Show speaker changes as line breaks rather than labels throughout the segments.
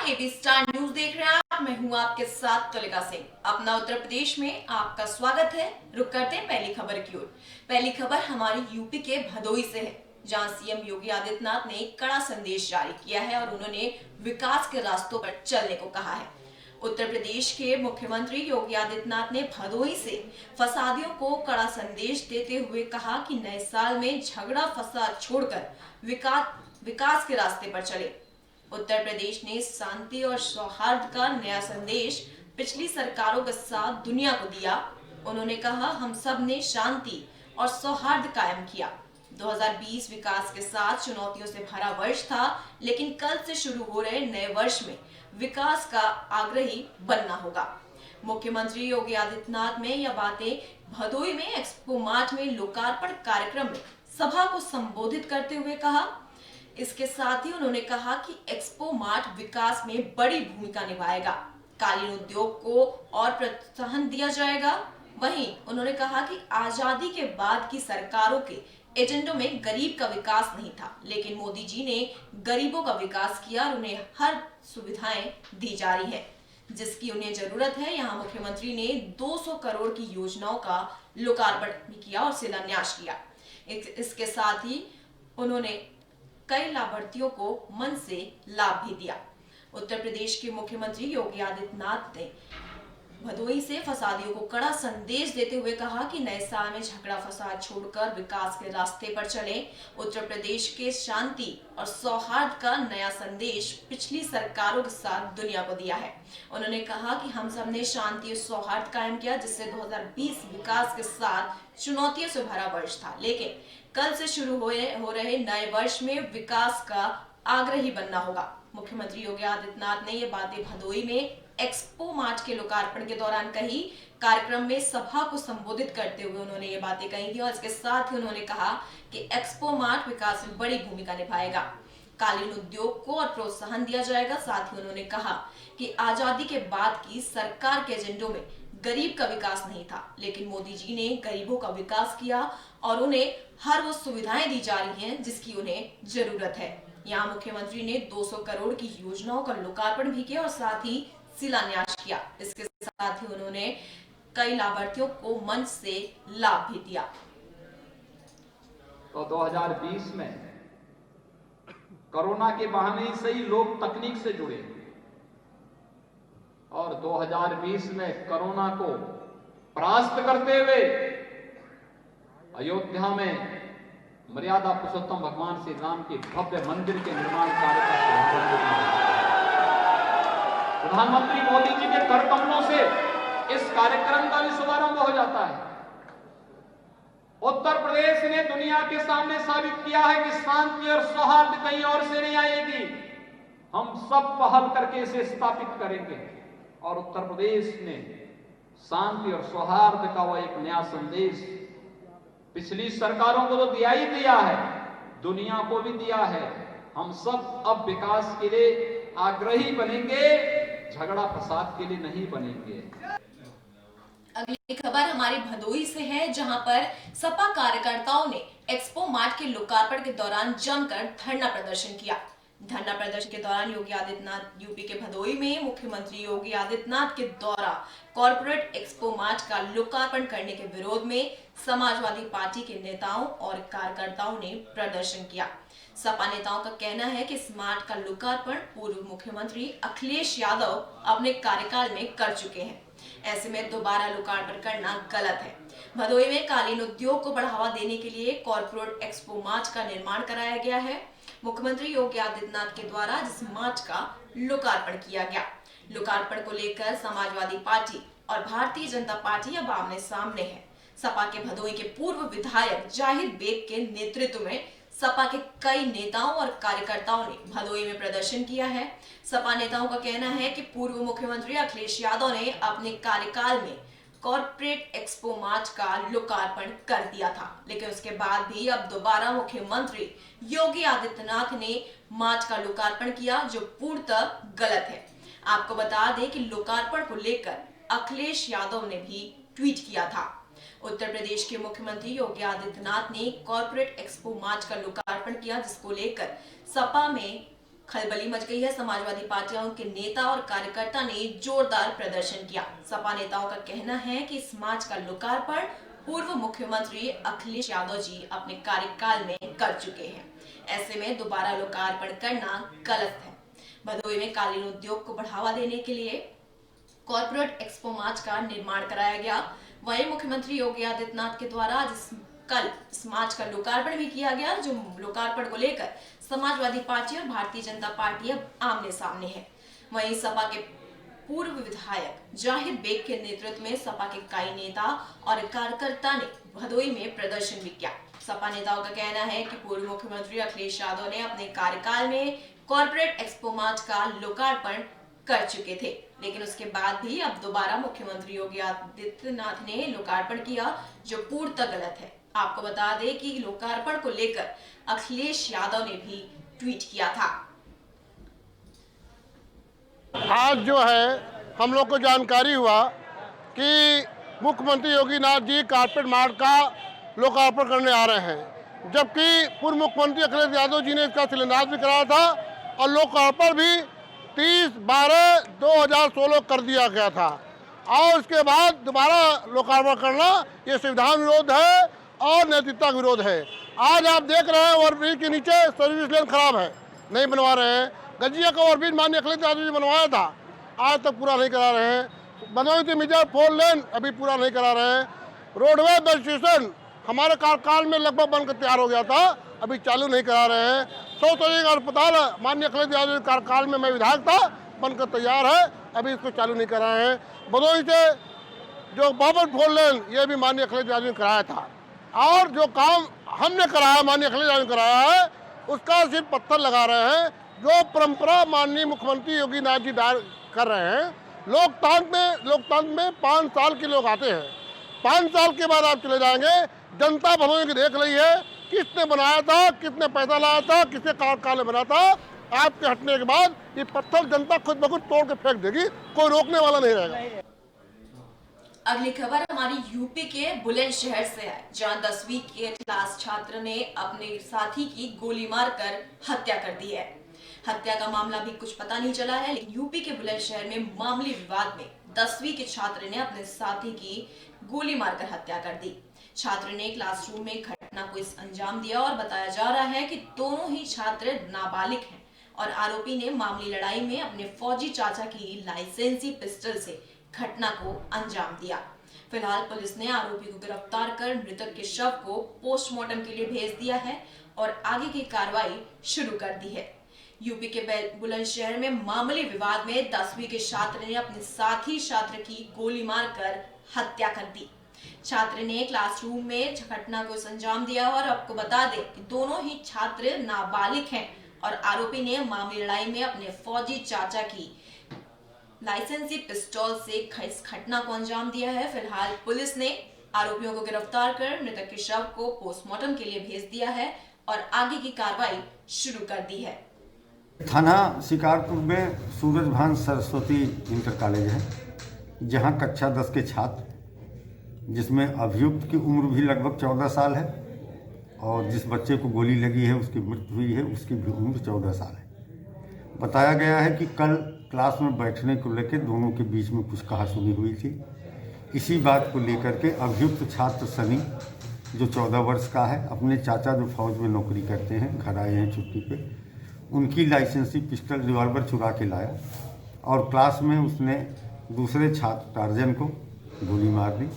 नमस्कार, AB Star news देख रहे हैं आप। मैं हूं आपके साथ तुलिका सिंह। अपना उत्तर प्रदेश में आपका स्वागत है। रुक करते हैं पहली खबर की ओर। पहली खबर हमारी यूपी के भदोई से है, जहां सीएम योगी आदित्यनाथ ने एक कड़ा संदेश जारी किया है और उन्होंने विकास के रास्तों पर चलने को कहा है। उत्तर प्रदेश के मुख्यमंत्री योगी आदित्यनाथ ने भदोई से फसादियों को कड़ा संदेश देते हुए कहा कि नए साल में झगड़ा फसाद छोड़कर विकास के रास्ते पर चले। उत्तर प्रदेश ने शांति और सौहार्द का नया संदेश पिछली सरकारों के साथ दुनिया को दिया। उन्होंने कहा, हम सब ने शांति और सौहार्द कायम किया। 2020 विकास के साथ चुनौतियों से भरा वर्ष था, लेकिन कल से शुरू हो रहे नए वर्ष में विकास का आग्रही बनना होगा। मुख्यमंत्री योगी आदित्यनाथ ने यह बातें भदोई में एक्सपो मार्ट में लोकार्पण कार्यक्रम में सभा को संबोधित करते हुए कहा। इसके साथ ही उन्होंने कहा कि एक्सपो मार्ट विकास में बड़ी भूमिका निभाएगा। कालीन उद्योग को और प्रोत्साहन दिया जाएगा। वहीं उन्होंने कहा कि आजादी के बाद की सरकारों के एजेंडों में गरीब का विकास नहीं था, लेकिन मोदी जी ने गरीबों का विकास किया और उन्हें हर सुविधाएं दी जा रही है जिसकी उन्हें जरूरत है। यहाँ मुख्यमंत्री ने 200 करोड़ की योजनाओं का लोकार्पण भी किया और शिलान्यास किया। इसके साथ ही उन्होंने कई लाभार्थियों को मन से लाभ भी दिया। उत्तर प्रदेश के मुख्यमंत्री योगी आदित्यनाथ ने भदोई से फसादियों को कड़ा संदेश देते हुए कहा कि नए साल में झगड़ा फसाद छोड़कर विकास के रास्ते पर चले। उत्तर प्रदेश के शांति और सौहार्द का नया संदेश पिछली सरकारों के साथ दुनिया को दिया है। उन्होंने कहा कि हम सब ने शांति और सौहार्द कायम किया, जिससे 2020 विकास के साथ चुनौतियों से भरा वर्ष था, लेकिन कल से शुरू हो रहे नए वर्ष में विकास का आग्रही बनना होगा। मुख्यमंत्री योगी आदित्यनाथ ने ये बातें भदोई में एक्सपो मार्ट के लोकार्पण के दौरान कही। कार्यक्रम में सभा को संबोधित करते हुए उन्होंने ये बातें कही थी और इसके साथ ही उन्होंने कहा कि एक्सपो मार्ट विकास में बड़ी भूमिका निभाएगा। कालीन उद्योग को और प्रोत्साहन दिया जाएगा। साथ ही उन्होंने कहा कि आजादी के बाद की सरकार के एजेंडों में गरीब का विकास नहीं था, लेकिन मोदी जी ने गरीबों का विकास किया और उन्हें हर वो सुविधाएं दी जा रही हैं जिसकी उन्हें जरूरत है। यहाँ मुख्यमंत्री ने 200 करोड़ की योजनाओं का लोकार्पण भी किया और साथ ही शिलान्यास किया। इसके साथ ही उन्होंने कई लाभार्थियों को मंच से लाभ भी दिया।
तो 2020 में कोरोना के बहाने ही सही लोग तकनीक से जुड़े और 2020 में कोरोना को परास्त करते हुए अयोध्या में मर्यादा पुरुषोत्तम भगवान श्री राम के भव्य मंदिर के निर्माण कार्य का शुभारंभ किया। प्रधानमंत्री मोदी जी के कर कमलों से इस कार्यक्रम का भी शुभारंभ हो जाता है। उत्तर प्रदेश ने दुनिया के सामने साबित किया है कि शांति और सौहार्द कहीं और से नहीं आएगी। हम सब पहल करके इसे स्थापित करेंगे और उत्तर प्रदेश ने शांति और सौहार्द का वो एक नया संदेश पिछली सरकारों को तो दिया ही दिया है, दुनिया को भी दिया है। हम सब अब विकास के लिए आग्रही बनेंगे, झगड़ा फसाद के लिए नहीं बनेंगे।
अगली खबर हमारी भदोई से है, जहां पर सपा कार्यकर्ताओं ने एक्सपो मार्ट के लोकार्पण के दौरान जमकर धरना प्रदर्शन किया। धरना प्रदर्शन के दौरान योगी आदित्यनाथ यूपी के भदोई में मुख्यमंत्री योगी आदित्यनाथ के द्वारा कॉर्पोरेट एक्सपो मार्ट का लोकार्पण करने के विरोध में समाजवादी पार्टी के नेताओं और कार्यकर्ताओं ने प्रदर्शन किया। सपा नेताओं का कहना है कि इस मार्ट का लोकार्पण पूर्व मुख्यमंत्री अखिलेश यादव अपने कार्यकाल में कर चुके हैं। ऐसे में दोबारा लोकार्पण करना गलत है। भदोई में कालीन उद्योग को बढ़ावा देने के लिए कॉर्पोरेट एक्सपो मार्ट का निर्माण कराया गया है। मुख्यमंत्री योगी आदित्यनाथ के द्वारा इस मार्च का लोकार्पण किया गया। लोकार्पण को लेकर समाजवादी पार्टी और भारतीय जनता पार्टी अब आमने सामने है। सपा के भदोई के पूर्व विधायक जाहिर बेग के नेतृत्व में सपा के कई नेताओं और कार्यकर्ताओं ने भदोई में प्रदर्शन किया है। सपा नेताओं का कहना है कि पूर्व मुख्यमंत्री अखिलेश यादव ने अपने कार्यकाल में कॉर्पोरेट एक्सपो मार्ट का लोकार्पण कर दिया था, लेकिन उसके बाद भी अब दोबारा मुख्यमंत्री योगी आदित्यनाथ ने मार्च का लोकार्पण किया, जो पूर्णतः गलत है। आपको बता दें कि लोकार्पण को लेकर अखिलेश यादव ने भी ट्वीट किया था। उत्तर प्रदेश के मुख्यमंत्री योगी आदित्यनाथ ने कॉर्पोरेट एक्सपो मार्च का लोकार्पण किया, जिसको लेकर सपा में खलबली मच गई है। समाजवादी पार्टियों के नेता और कार्यकर्ता ने जोरदार प्रदर्शन किया। सपा नेताओं का कहना है कि इस मार्च का लोकार्पण पूर्व मुख्यमंत्री अखिलेश यादव जी अपने कार्यकाल में कर चुके हैं। ऐसे में दोबारा लोकार्पण करना गलत है। भदोही में कालीन उद्योग को बढ़ावा देने के लिए कॉर्पोरेट एक्सपो मार्च का निर्माण कराया गया। वहीं मुख्यमंत्री योगी आदित्यनाथ के द्वारा कल इस मार्च का लोकार्पण भी किया गया, जो लोकार्पण को लेकर समाजवादी पार्टी और भारतीय जनता पार्टी अब आमने सामने है। वहीं सपा के पूर्व विधायक जाहिद बेग के नेतृत्व में सपा के कई नेता और कार्यकर्ता ने भदोही में प्रदर्शन भी किया। सपा नेताओं का कहना है कि पूर्व मुख्यमंत्री अखिलेश यादव ने अपने कार्यकाल में कॉर्पोरेट एक्सपो मार्च का लोकार्पण कर चुके थे, लेकिन उसके बाद भी अब दोबारा मुख्यमंत्री योगी आदित्यनाथ ने लोकार्पण किया, जो पूर्णतः गलत है। आपको बता दें कि लोकार्पण को लेकर अखिलेश यादव ने भी ट्वीट किया था।
आज जो है हम लोग को जानकारी हुआ कि मुख्यमंत्री योगी नाथ जी कारपेट मार्ट का लोकार्पण करने आ रहे हैं, जबकि पूर्व मुख्यमंत्री अखिलेश यादव जी ने इसका शिलान्यास भी कराया था और लोकार्पण भी 30/12/2016 कर दिया गया था। और इसके बाद दोबारा लोकार्पण करना ये संविधान विरोध है और नैतिकता विरोध है। आज आप देख रहे हैं ओवरब्रिज के नीचे सर्विस लेन खराब है, नहीं बनवा रहे हैं। गजिया का ओवरब्रिज माननीय अखिलेश यादव जी बनवाया था, आज तक पूरा नहीं करा रहे हैं। बनवाई थी मिर्जा 4 लेन, अभी पूरा नहीं करा रहे हैं। रोडवे बस स्टेशन हमारे कार्यकाल में लगभग बनकर तैयार हो गया था, अभी चालू नहीं करा रहे हैं। 100 का अस्पताल माननीय अखिलेश यादव जी कार्यकाल में मैं विधायक था, बनकर तैयार है, अभी इसको चालू नहीं करा रहे हैं। भदोही से जो बाबर 4 लेन, ये भी माननीय अखिलेश यादव ने कराया था। और जो काम हमने कराया, माननीय अखिलेश यादव ने कराया है, उसका सिर्फ पत्थर लगा रहे हैं। जो परंपरा माननीय मुख्यमंत्री योगी नाथ जी कर रहे हैं, लोकतंत्र में 5 साल के लोग आते हैं, 5 साल के बाद आप चले जाएंगे। जनता भदोही की देख रही है, किसने बनाया था, कितने पैसा लाया था, किसने कार्यकाल में बना था। आपके हटने के बाद ये पत्थर जनता खुद ब खुद तोड़ के फेंक देगी, कोई रोकने वाला नहीं रहेगा।
अगली खबर हमारी यूपी के बुलंदशहर से है, जहां 10वीं के क्लास छात्र ने अपने साथी की गोली मारकर हत्या कर दी है। हत्या का मामला भी कुछ पता नहीं चला है, लेकिन यूपी के बुलंदशहर में मामूली विवाद में 10वीं के छात्र ने अपने साथी की गोली मारकर हत्या कर दी। छात्र ने क्लासरूम में घटना को अंजाम दिया और बताया जा रहा है कि दोनों ही छात्र नाबालिग हैं और आरोपी ने मामूली लड़ाई में अपने फौजी चाचा की लाइसेंसी पिस्टल से घटना को अंजाम दिया। फिलहाल पुलिस ने आरोपी को गिरफ्तार कर मृतक के शव को पोस्टमार्टम के लिए भेज दिया है और आगे की कार्रवाई शुरू कर दी है। यूपी के बुलंदशहर में मामूली विवाद में 10वीं के छात्र ने अपने साथी छात्र की गोली मारकर हत्या कर दी। छात्र ने क्लासरूम में घटना को अंजाम दिया और आपको बता दें कि दोनों ही छात्र नाबालिग हैं और आरोपी ने मामूली लड़ाई में अपने फौजी चाचा की लाइसेंसी पिस्तौल से इस घटना को अंजाम दिया है। फिलहाल पुलिस ने आरोपियों को गिरफ्तार कर मृतक के शव को पोस्टमार्टम के लिए भेज दिया है और आगे की कार्रवाई शुरू कर दी है।
थाना शिकारपुर में सूरजभान सरस्वती इंटर कॉलेज है, जहां कक्षा 10 के छात्र, जिसमें अभियुक्त की उम्र भी लगभग 14 साल है और जिस बच्चे को गोली लगी है उसकी मृत्यु हुई है, उसकी भी उम्र 14 साल है। बताया गया है कि कल क्लास में बैठने को लेकर दोनों के बीच में कुछ कहासुनी हुई थी। इसी बात को लेकर के अभियुक्त छात्र सनी, जो 14 वर्ष का है, अपने चाचा जो फौज में नौकरी करते हैं, घर आए हैं छुट्टी पे, उनकी लाइसेंसी पिस्टल रिवॉल्वर चुरा के लाया और क्लास में उसने दूसरे छात्र टार्जन को गोली मार दी।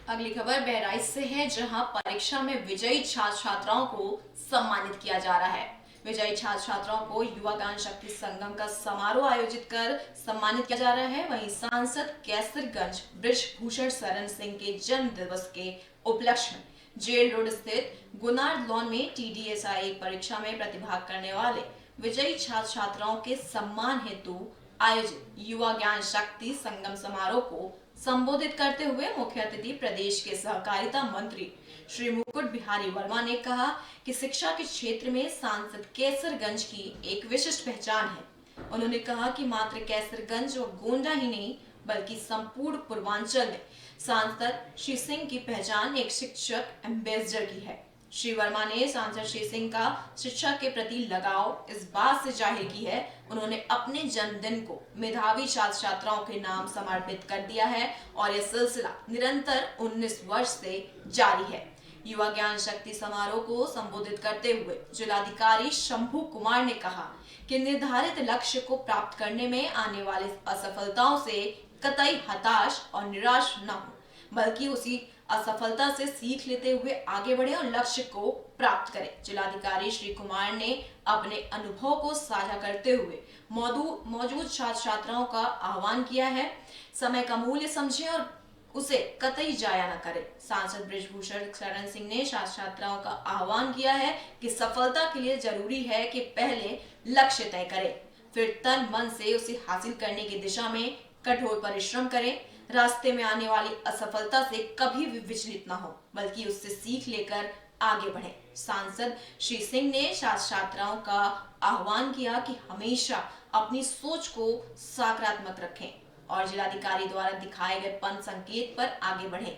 अगली खबर बहराइच से है, जहां परीक्षा में विजयी छात्र छात्राओं को सम्मानित किया जा रहा है। विजयी छात्र छात्राओं को युवा गान शक्ति संगम का समारोह आयोजित कर सम्मानित किया जा रहा है। वहीं सांसद कैसरगंज ब्रिजभूषण शरण सिंह के जन्म दिवस के उपलक्ष्य में जेल रोड स्थित गुनार्ड लॉन में TDSI परीक्षा में प्रतिभाग करने वाले विजयी छात्र छात्राओं के सम्मान हेतु आयोजित युवा ज्ञान शक्ति संगम समारोह को संबोधित करते हुए मुख्य अतिथि प्रदेश के सहकारिता मंत्री श्री मुकुट बिहारी वर्मा ने कहा कि शिक्षा के क्षेत्र में सांसद कैसरगंज की एक विशिष्ट पहचान है। उन्होंने कहा कि मात्र कैसरगंज और गोंडा ही नहीं बल्कि संपूर्ण पूर्वांचल में सांसद श्री सिंह की पहचान एक शिक्षक एम्बेसडर की है। श्री वर्मा ने सांसद श्री सिंह का शिक्षा के प्रति लगाव इस बात से जाहिर की है उन्होंने अपने जन्मदिन को मेधावी छात्र छात्राओं के नाम समर्पित कर दिया है और यह सिलसिला निरंतर 19 वर्ष से जारी है। युवा ज्ञान शक्ति समारोह को संबोधित करते हुए जिलाधिकारी शंभू कुमार ने कहा कि निर्धारित लक्ष्य को प्राप्त करने में आने वाली असफलताओं से कतई हताश और निराश न हो, बल्कि उसी असफलता से सीख लेते हुए आगे बढ़े और लक्ष्य को प्राप्त करें। जिलाधिकारी श्री कुमार ने अपने अनुभव को साझा करते हुए मौजूद छात्र छात्राओं का आह्वान किया है समय का मूल्य समझें और उसे कतई जाया न करें। सांसद बृजभूषण शरण सिंह ने छात्र छात्राओं का आह्वान किया है कि सफलता के लिए जरूरी है कि पहले लक्ष्य तय करें, फिर तन मन से उसे हासिल करने की दिशा में कठोर परिश्रम करें। रास्ते में आने वाली असफलता से कभी भी विचलित न हो, बल्कि उससे सीख लेकर आगे बढ़ें। सांसद श्री सिंह ने छात्र छात्राओं का आह्वान किया कि हमेशा अपनी सोच को सकारात्मक रखें और जिलाधिकारी द्वारा दिखाए गए पथ संकेत पर आगे बढ़ें।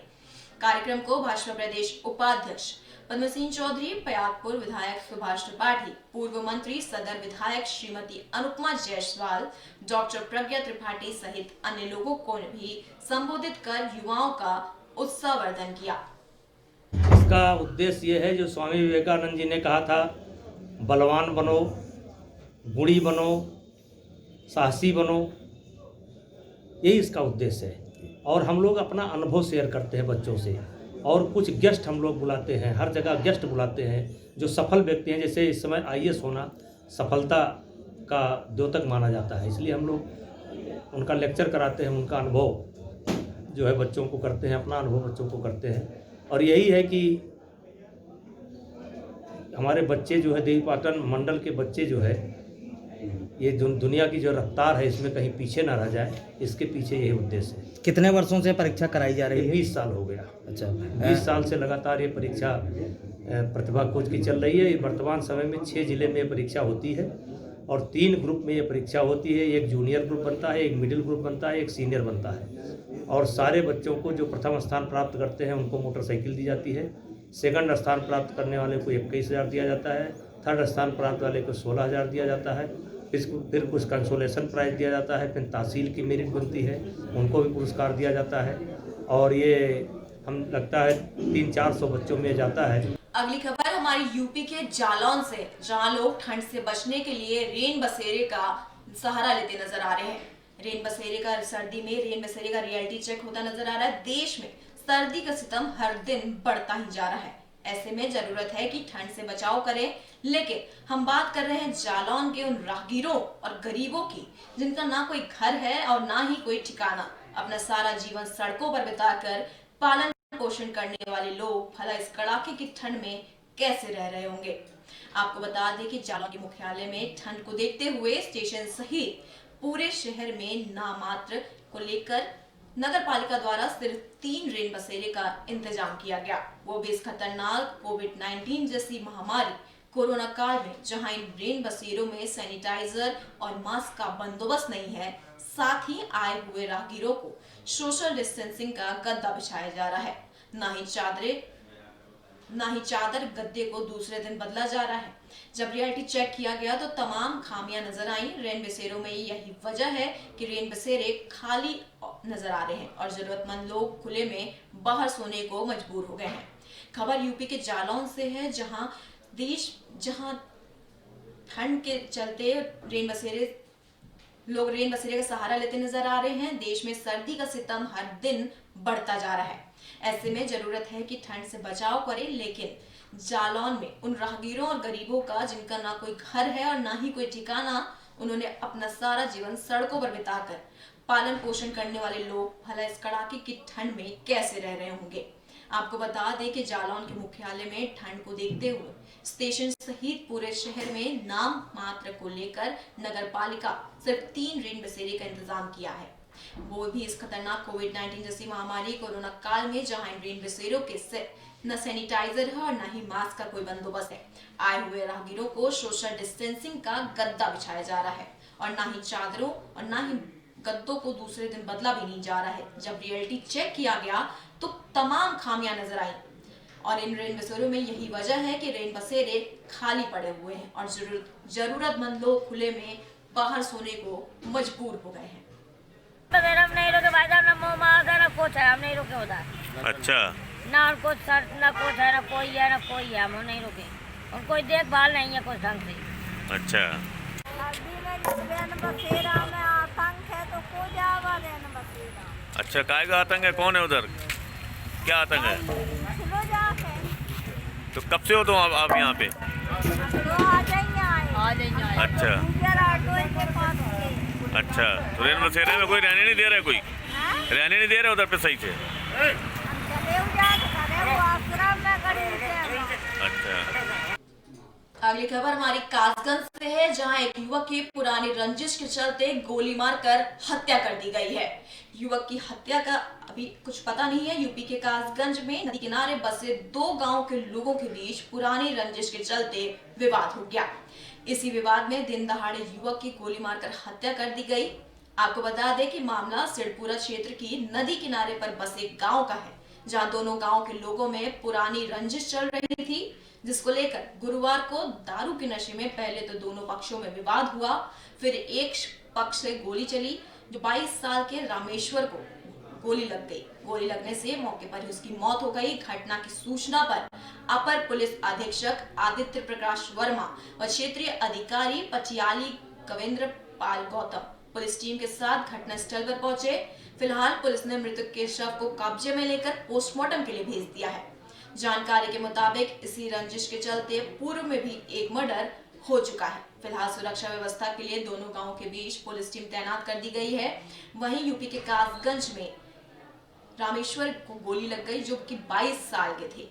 कार्यक्रम को भाजपा प्रदेश उपाध्यक्ष पद्म सिंह चौधरी, पयागपुर विधायक सुभाष त्रिपाठी, पूर्व मंत्री सदर विधायक श्रीमती अनुपमा जायसवाल, डॉक्टर प्रज्ञा त्रिपाठी सहित अन्य लोगों को भी संबोधित कर युवाओं का उत्साहवर्धन किया।
इसका उद्देश्य ये है जो स्वामी विवेकानंद जी ने कहा था, बलवान बनो, गुणी बनो, साहसी बनो, यही इसका उद्देश्य है। और हम लोग अपना अनुभव शेयर करते हैं बच्चों से और कुछ गेस्ट हम लोग बुलाते हैं, हर जगह गेस्ट बुलाते हैं जो सफल व्यक्ति हैं। जैसे इस समय IAS होना सफलता का द्योतक माना जाता है, इसलिए हम लोग उनका लेक्चर कराते हैं, उनका अनुभव जो है बच्चों को करते हैं, अपना अनुभव बच्चों को करते हैं। और यही है कि हमारे बच्चे जो है देवीपाटन मंडल के बच्चे जो है ये दुनिया की जो रफ्तार है इसमें कहीं पीछे ना रह जाए, इसके पीछे यही उद्देश्य है।
कितने वर्षों से परीक्षा कराई जा रही है?
20 साल हो गया।
अच्छा,
20 साल से लगातार ये परीक्षा प्रतिभा खोज की चल रही है। वर्तमान समय में 6 जिले में ये परीक्षा होती है और 3 ग्रुप में ये परीक्षा होती है। एक जूनियर ग्रुप बनता है, एक मिडिल ग्रुप बनता है, एक सीनियर बनता है। और सारे बच्चों को जो प्रथम स्थान प्राप्त करते हैं उनको मोटरसाइकिल दी जाती है। सेकंड स्थान प्राप्त करने वाले को 21,000 दिया जाता है। थर्ड स्थान प्राप्त वाले को 16,000 दिया जाता है। फिर कुछ कंसोलेशन प्राइज दिया जाता है। फिर तहसील की मेरिट बनती है, उनको भी पुरस्कार दिया जाता है। और ये हम लगता है 300-400 बच्चों में जाता है।
अगली खबर हमारी यूपी के जालौन से, जहां लोग ठंड से बचने के लिए रेन बसेरे का सहारा लेते नजर आ रहे हैं। सर्दी में रेन बसेरे का रियलिटी चेक होता नजर आ रहा है। देश में सर्दी का सितम हर दिन बढ़ता ही जा रहा है। ऐसे में जरूरत है कि ठंड से बचाव करें, लेकिन हम बात कर रहे हैं जालौन के उन राहगीरों और गरीबों की जिनका ना कोई घर है और ना ही कोई ठिकाना। अपना सारा जीवन सड़कों पर बिताकर पालन पोषण करने वाले लोग भला इस कड़ाके की ठंड में कैसे रह रहे होंगे। आपको बता दें कि जालौन के मुख्यालय में ठंड को देखते हुए स्टेशन सहित पूरे शहर में नामात्र को लेकर नगर पालिका द्वारा सिर्फ 3 रेन बसेरे का इंतजाम किया गया, वो भी इस खतरनाक कोविड-19 जैसी महामारी कोरोना काल में, जहां इन रेन बसेरों में सैनिटाइजर और मास्क का बंदोबस्त नहीं है। साथ ही आए हुए राहगीरों को सोशल डिस्टेंसिंग का गद्दा बिछाया जा रहा है। ना ही चादर गद्दे को दूसरे दिन बदला जा रहा है। जब रियलिटी चेक किया गया तो तमाम खामियां नजर आई। रेन बसेरों में यही वजह है कि रेन बसेरे खाली नजर आ रहे हैं और जरूरतमंद लोग खुले में बाहर सोने को मजबूर हो गए हैं। खबर यूपी के जालौन से है, जहां ठंड के चलते लोग रेन बसेरे का सहारा लेते नजर आ रहे हैं। देश में सर्दी का सितम हर दिन बढ़ता जा रहा है। ऐसे में जरूरत है कि ठंड से बचाव करें, लेकिन जालौन में उन राहगीरों और गरीबों का जिनका ना कोई घर है और ना ही कोई ठिकाना, उन्होंने अपना सारा जीवन सड़कों पर बिताकर पालन पोषण करने वाले लोग भला इस कड़ाके की ठंड में कैसे रह रहे होंगे। आपको बता दें कि जालौन के मुख्यालय में ठंड को देखते हुए स्टेशन सहित पूरे शहर में नाम मात्र को लेकर नगर पालिका सिर्फ 3 रेन बसेरे का इंतजाम किया है, वो भी इस खतरनाक कोविड-19 जैसी महामारी कोरोना काल में, जहां इन रेन बसेरों के न सैनिटाइजर है और न ही मास्क का कोई बंदोबस्त है। आए हुए राहगीरों को सोशल डिस्टेंसिंग का गद्दा बिछाया जा रहा है और न ही चादरों और न ही गद्दों को दूसरे दिन बदला भी नहीं जा रहा है। जब रियलिटी चेक किया गया तो तमाम खामियां नजर आई। और इन रेन बसेरों में यही वजह है कि रेन बसेरे खाली पड़े हुए हैं और जरूरतमंद लोग खुले में बाहर सोने को मजबूर हो गए हैं।
हम नहीं रुके भाई साहब, ना मुँह मांगा ना कुछ है, हम नहीं रुके उधर।
अच्छा,
ना और कुछ सर ना कुछ है, ना कोई है, ना कोई है, हम नहीं रुके और कोई देखभाल नहीं है कुछ ढंग से।
अच्छा, अच्छा, काय का आतंक है? कौन है उधर? क्या आतंक है? तो कब से हो तो आप यहाँ पे? अच्छा, अच्छा, तो रेन बसेरे में कोई रहने नहीं दे रहा है? कोई रहने नहीं दे रहा उधर पे सही से? अच्छा।
अगली खबर हमारी कासगंज से है, जहां एक युवक की पुरानी रंजिश के चलते गोली मारकर हत्या कर दी गई है। युवक की हत्या का अभी कुछ पता नहीं है। यूपी के कासगंज में नदी किनारे बसे 2 गांव के लोगों के बीच पुरानी रंजिश के चलते विवाद हो गया। इसी विवाद में दिन दहाड़े युवक की गोली मारकर हत्या कर दी गई। आपको बता दें कि मामला सिडपुरा क्षेत्र की नदी किनारे पर बसे गाँव का है, जहाँ दोनों गाँव के लोगों में पुरानी रंजिश चल रही थी, जिसको लेकर गुरुवार को दारू के नशे में पहले तो दोनों पक्षों में विवाद हुआ, फिर एक पक्ष से गोली चली, जो 22 साल के रामेश्वर को गोली लग गई। गोली लगने से मौके पर ही उसकी मौत हो गई। घटना की सूचना पर अपर पुलिस अधीक्षक आदित्य प्रकाश वर्मा और क्षेत्रीय अधिकारी पटियाली गवेंद्र पाल गौतम पुलिस टीम के साथ घटनास्थल पर पहुंचे। फिलहाल पुलिस ने मृतक के शव को कब्जे में लेकर पोस्टमार्टम के लिए भेज दिया है। जानकारी के मुताबिक इसी रंजिश के चलते पूर्व में भी एक मर्डर हो चुका है। फिलहाल सुरक्षा व्यवस्था के लिए दोनों गांवों के बीच पुलिस टीम तैनात कर दी गई है। वहीं यूपी के कासगंज में रामेश्वर को गोली लग गई, जो कि 22 साल के थे।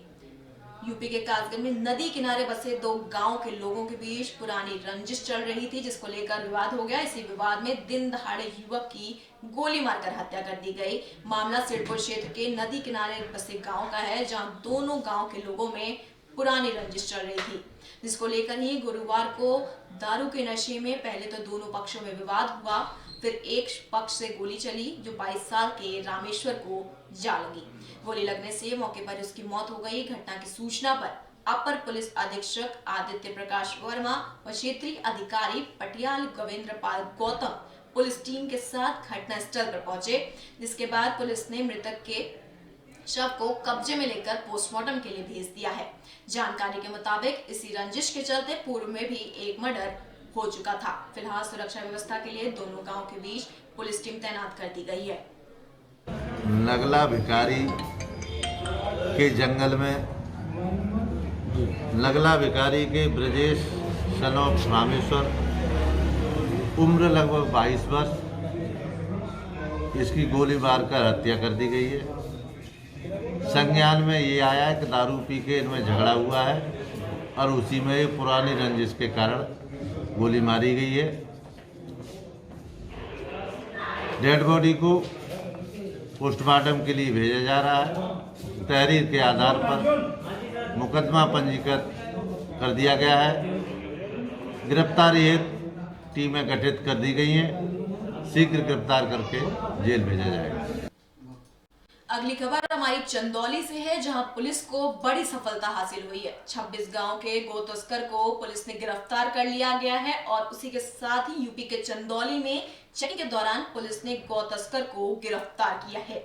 यूपी के कासगंज में नदी किनारे बसे 2 गांव के लोगों के बीच पुरानी रंजिश चल रही थी, जिसको लेकर विवाद हो गया। इसी विवाद में दिन दहाड़े युवक की गोली मारकर हत्या कर दी गई। मामला सिडपुर क्षेत्र के नदी किनारे बसे गांव का है, जहां दोनों गांव के लोगों में पुरानी रंजिश चल रही थी, जिसको लेकर ही गुरुवार को दारू के नशे में पहले तो दोनों पक्षों में विवाद हुआ, फिर एक पक्ष से गोली चली, जो 22 साल के रामेश्वर को जा लगी। गोली लगने से मौके पर उसकी मौत हो गई। घटना की सूचना पर अपर पुलिस अधीक्षक आदित्य प्रकाश वर्मा और क्षेत्रीय अधिकारी पटियाल गवेंद्र पाल गौतम पुलिस टीम के साथ घटनास्थल पर पहुंचे, जिसके बाद पुलिस ने मृतक के शव को कब्जे में लेकर पोस्टमार्टम के लिए भेज दिया है। जानकारी के मुताबिक इसी रंजिश के चलते पूर्व में भी एक मर्डर हो चुका था। फिलहाल सुरक्षा व्यवस्था के लिए दोनों गांव के बीच पुलिस टीम तैनात कर दी गई है।
नगला भिकारी के जंगल में नगला भिकारी के ब्रजेश सन ऑफ रामेश्वर, उम्र लगभग 22 वर्ष, इसकी गोली मारकर हत्या कर दी गई है। संज्ञान में ये आया है कि दारू पी के इनमें झगड़ा हुआ है और उसी में ये पुरानी रंजिश के कारण गोली मारी गई है। डेड बॉडी को पोस्टमार्टम के लिए भेजा जा रहा है। तहरीर के आधार पर मुकदमा पंजीकृत कर दिया गया है। गिरफ्तारी हेतु टीमें गठित कर दी गई हैं। शीघ्र गिरफ्तार करके जेल भेजा जाएगा।
अगली खबर हमारी चंदौली से है, जहां पुलिस को बड़ी सफलता हासिल हुई है। 26 गांव के गो तस्कर को पुलिस ने गिरफ्तार कर लिया गया है और उसी के साथ ही यूपी के चंदौली में चेकिंग के दौरान पुलिस ने गौ तस्कर को गिरफ्तार किया है।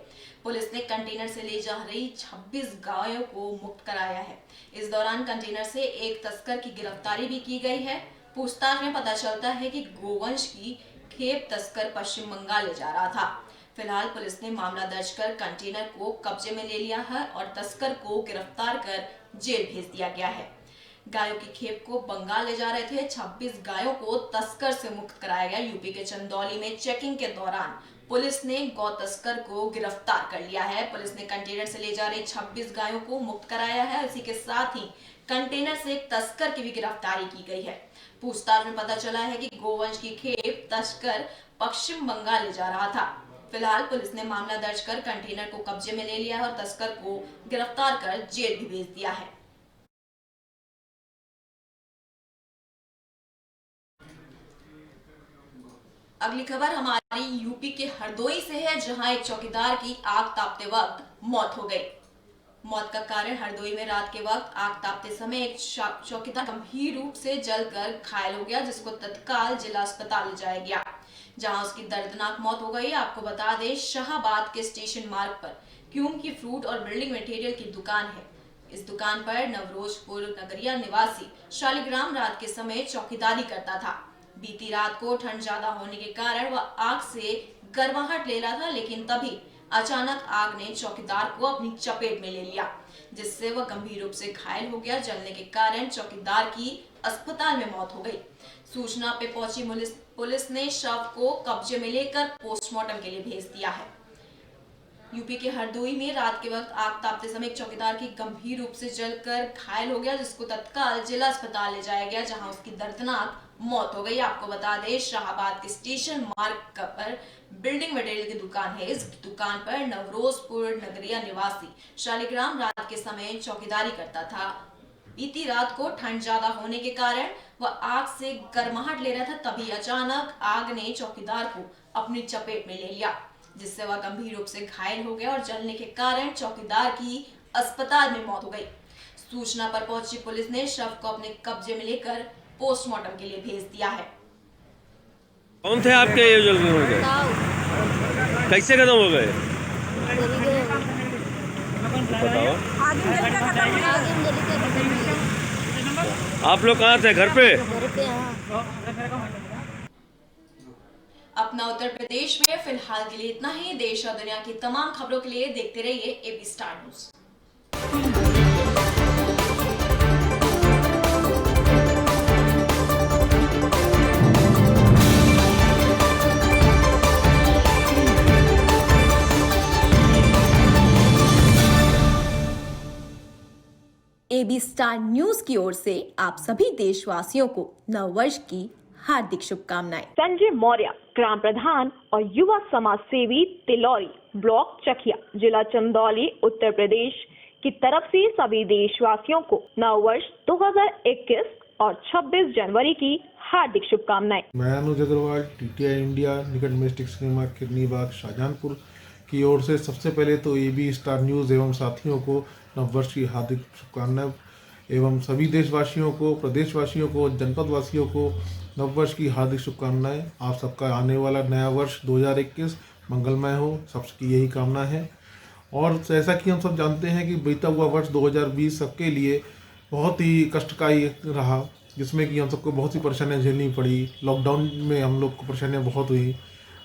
पुलिस ने कंटेनर से ले जा रही 26 गायों को मुक्त कराया है। इस दौरान कंटेनर से एक तस्कर की गिरफ्तारी भी की गई है। पूछताछ में पता चलता है कि गोवंश की खेप तस्कर पश्चिम बंगाल ले जा रहा था। फिलहाल पुलिस ने मामला दर्ज कर कंटेनर को कब्जे में ले लिया है और तस्कर को गिरफ्तार कर जेल भेज दिया गया है। गायों की खेप को बंगाल ले जा रहे थे। 26 गायों को तस्कर से मुक्त कराया गया। यूपी के चंदौली में चेकिंग के दौरान पुलिस ने गौ तस्कर को गिरफ्तार कर लिया है। पुलिस ने कंटेनर से ले जा रही 26 गायों को मुक्त कराया है। इसी के साथ ही कंटेनर से एक तस्कर की भी गिरफ्तारी की गई है। पूछताछ में पता चला है कि गोवंश की खेप तस्कर पश्चिम बंगाल ले जा रहा था। फिलहाल पुलिस ने मामला दर्ज कर कंटेनर को कब्जे में ले लिया है और तस्कर को गिरफ्तार कर जेल भी भेज दिया है। अगली खबर हमारी यूपी के हरदोई से है, जहां एक चौकीदार की आग तापते वक्त मौत हो गई। मौत का कारण हरदोई में रात के वक्त आग तापते समय एक चौकीदार गंभीर रूप से जलकर घायल हो गया, जिसको तत्काल जिला अस्पताल ले जाया गया, जहां उसकी दर्दनाक मौत हो गई। आपको बता दें, शाहबाद के स्टेशन मार्ग पर क्यूम की फ्रूट और बिल्डिंग मटेरियल की दुकान है। इस दुकान पर नवरोजपुर नगरिया निवासी शालिग्राम रात के समय चौकीदारी करता था। बीती रात को ठंड ज्यादा होने के कारण वह आग से गर्माहट ले रहा था, लेकिन तभी अचानक आग ने चौकीदार को अपनी चपेट में ले लिया, जिससे वह गंभीर रूप से घायल हो गया। जलने के कारण चौकीदार की अस्पताल में मौत हो गई। सूचना पे पहुंची पुलिस ने शव को कब्जे में लेकर पोस्टमार्टम के लिए भेज दिया है। यूपी के हरदोई में रात के वक्त आग तापते समय एक चौकीदार की गंभीर रूप से जलकर घायल हो गया, जिसको तत्काल जिला अस्पताल ले जाया गया, जहां उसकी दर्दनाक मौत हो गई। आपको बता दें, शाहबाद के स्टेशन मार्ग पर बिल्डिंग मटेरियल की दुकान है। इस दुकान पर नवरोजपुर नगरिया निवासी शालिग्राम रात के समय चौकीदारी करता था। बीती रात को ठंड ज्यादा होने के कारण वह आग से गर्माहट ले रहा था, तभी अचानक आग ने चौकीदार को अपनी चपेट में ले लिया, जिससे वह गंभीर रूप से घायल हो गया और जलने के कारण चौकीदार की अस्पताल में मौत हो गई। सूचना पर पहुंची पुलिस ने शव को अपने कब्जे में लेकर पोस्टमार्टम के लिए भेज दिया है।
कौन थे आपके ये जो गए? कैसे खत्म हो गए? बताओ। आप लोग कहाँ थे? घर पे?
अपना उत्तर प्रदेश में फिलहाल के लिए इतना ही। देश और दुनिया की तमाम खबरों के लिए देखते रहिए AB Star News. AB Star News की ओर से आप सभी देशवासियों को नववर्ष की हार्दिक शुभकामनाएं।
संजय मौर्य, ग्राम प्रधान और युवा समाज सेवी, तिलौरी ब्लॉक चकिया, जिला चंदौली, उत्तर प्रदेश की तरफ से सभी देशवासियों को नववर्ष 2021 और 26 जनवरी की हार्दिक शुभकामनाएं।
मैं अनुज अग्रवाल, टीटीआई इंडिया निकट मेस्टिक सिनेमा किडनी बाग शाहजहांपुर की ओर से सबसे पहले तो एबी स्टार न्यूज़ एवं साथियों को नववर्ष की हार्दिक शुभकामनाएं एवं सभी देशवासियों को, प्रदेशवासियों को, जनपद वासियों को नववर्ष की हार्दिक शुभकामनाएं। आप सबका आने वाला नया वर्ष 2021 मंगलमय हो, सबकी यही कामना है। और जैसा कि हम सब जानते हैं कि बीता हुआ वर्ष 2020 सबके लिए बहुत ही कष्टकारी रहा, जिसमें कि हम सबको बहुत सी परेशानियां झेलनी पड़ी। लॉकडाउन में हम लोग को परेशानियां बहुत हुई,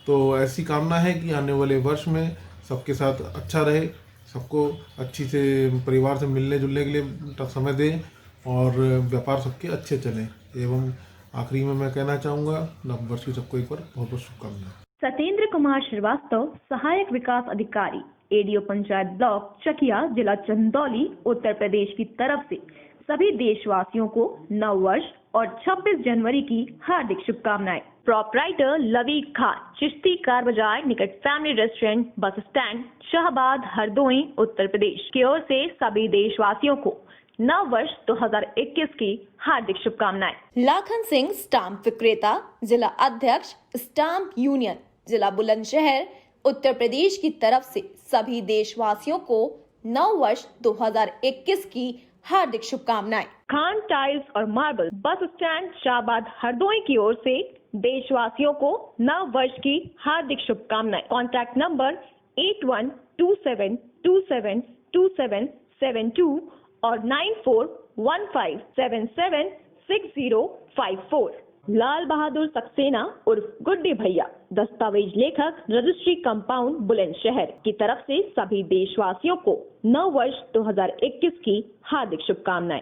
तो ऐसी कामना है कि आने वाले वर्ष में सबके साथ अच्छा रहे, सबको अच्छी से परिवार से मिलने जुलने के लिए समय दें और व्यापार सबके अच्छे चलें। एवं आखिरी में मैं कहना चाहूँगा नववर्ष की सबको एक बार बहुत बहुत शुभकामनाएं।
सत्येंद्र कुमार श्रीवास्तव, सहायक विकास अधिकारी, एडीओ पंचायत ब्लॉक चकिया, जिला चंदौली, उत्तर प्रदेश की तरफ से सभी देशवासियों को नववर्ष और 26 जनवरी की हार्दिक शुभकामनाएं। प्रोपराइटर लवी खान, चिश्ती कार बाजार निकट family restaurant, bus stand, Shahabad, Hardoi, Uttar Pradesh की ओर से सभी देशवासियों को नववर्ष 2021 की हार्दिक शुभकामनाएं।
लाखन सिंह, स्टाम्प विक्रेता, जिला अध्यक्ष, स्टाम्प यूनियन, जिला बुलंदशहर, उत्तर प्रदेश की तरफ से सभी देशवासियों को नववर्ष 2021 की हार्दिक शुभकामनाएं।
खान टाइल्स और marble, bus stand, Shahabad, Hardoi की ओर से देशवासियों को नव वर्ष की हार्दिक शुभकामनाएं। कॉन्टैक्ट नंबर 8127272772 और 9415776054। लाल बहादुर सक्सेना उर्फ गुड्डी भैया, दस्तावेज लेखक, रजिस्ट्री कंपाउंड, बुलंदशहर की तरफ से सभी देशवासियों को नव वर्ष 2021 की हार्दिक शुभकामनाएं।